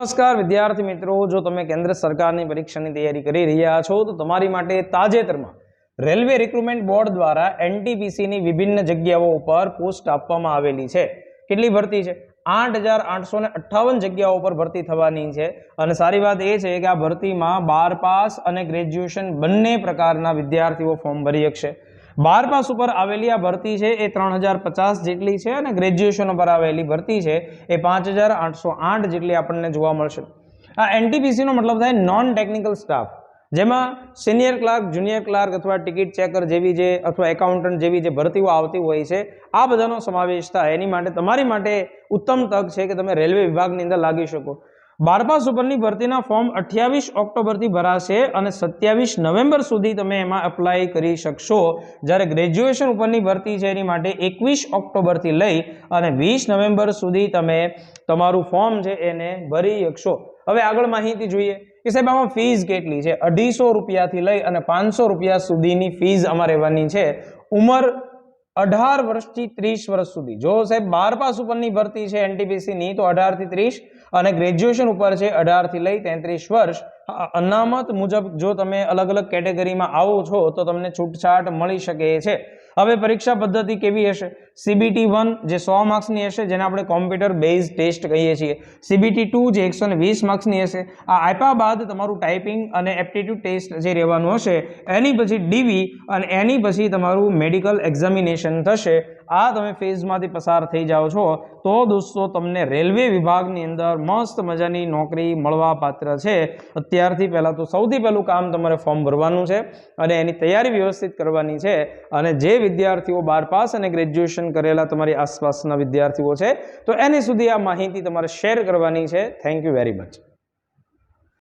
નમસ્કાર વિદ્યાર્થી મિત્રો, જો તમે કેન્દ્ર સરકારની પરીક્ષાની તૈયારી કરી રહ્યા છો તો તમારી માટે તાજેતરમાં રેલવે રિક્રુટમેન્ટ બોર્ડ દ્વારા એનટીપીસીની વિભિન્ન જગ્યાઓ ઉપર પોસ્ટ આપવામાં આવેલી છે. કેટલી ભરતી છે? 8,858 જગ્યાઓ પર ભરતી થવાની છે. અને સારી વાત એ છે કે આ ભરતીમાં 12 પાસ અને ગ્રેજ્યુએશન બંને પ્રકારના વિદ્યાર્થીઓ ફોર્મ ભરી શકશે. 12 પાસ ઉપર આવેલી આ ભરતી છે એ 3050 જેટલી છે અને ગ્રેજ્યુએશન ઉપર આવેલી ભરતી છે એ 5808 જેટલી આપણને જોવા મળશે. આ એનટીપીસી નો મતલબ થાય નોન ટેકનિકલ સ્ટાફ, જેમાં સિનિયર ક્લાર્ક, જુનિયર ક્લાર્ક અથવા ટિકિટ ચેકર જેવી જે અથવા એકાઉન્ટન્ટ જેવી જે ભરતીઓ આવતી હોય છે આ બધાનો સમાવેશ થાય. એની માટે તમારી માટે ઉત્તમ તક છે કે તમે રેલવે વિભાગની અંદર લાગી શકો. 12 પાસ ઉપરની ભરતીના ફોર્મ 28 ઓક્ટોબરથી ભરાશે અને 27 નવેમ્બર સુધી તમે એમાં એપ્લાય કરી શકશો. જ્યારે ગ્રેજ્યુએશન ઉપરની ભરતી છે એની માટે 21 ઓક્ટોબરથી લઈ અને 20 નવેમ્બર સુધી તમે તમારું ફોર્મ છે એને ભરી શકશો. હવે આગળ માહિતી જોઈએ કે સાહેબ આમાં ફીસ કેટલી છે. 250 રૂપિયાથી લઈ અને 500 રૂપિયા સુધીની ફીસ આમાં રહેવાની છે. ઉંમર 18 વર્ષથી 30 વર્ષ સુધી. જો સાહેબ 12 પાસ ઉપરની ભરતી છે એનટીપીસી ની તો 18 થી 30 અને ગ્રેજ્યુએશન ઉપર છે 18 થી લઈ 33 વર્ષ. અનામત મુજબ જો તમે અલગ અલગ કેટેગરીમાં આવો છો તો તમને છૂટછાટ મળી શકે છે. હવે પરીક્ષા પદ્ધતિ કેવી હશે? CBT 1 જે 100 માર્ક્સની હશે, જેને આપણે કોમ્પ્યુટર બેઝ ટેસ્ટ કહીએ છીએ. CBT 2 જે 120 માર્ક્સની હશે. આ આપ્યા બાદ તમારું ટાઈપિંગ અને એપ્ટિટ્યુડ ટેસ્ટ જે રહેવાનું હશે, એની પછી ડીવી અને એની પછી તમારું મેડિકલ એક્ઝામિનેશન થશે. આ તમે ફેઝમાંથી પસાર થઈ જાઓ છો તો દોસ્તો તમને રેલવે વિભાગની અંદર મસ્ત મજાની નોકરી મળવા પાત્ર છે. અત્યારથી પહેલા તો સૌથી પહેલું કામ તમારે ફોર્મ ભરવાનું છે અને એની તૈયારી વ્યવસ્થિત કરવાની છે. અને જે વિદ્યાર્થીઓ 12 પાસ અને ગ્રેજ્યુએશન કરેલા તમારી આસપાસના વિદ્યાર્થીઓ છે તો એની સુધી આ માહિતી તમારે શેર કરવાની છે. Thank you very much.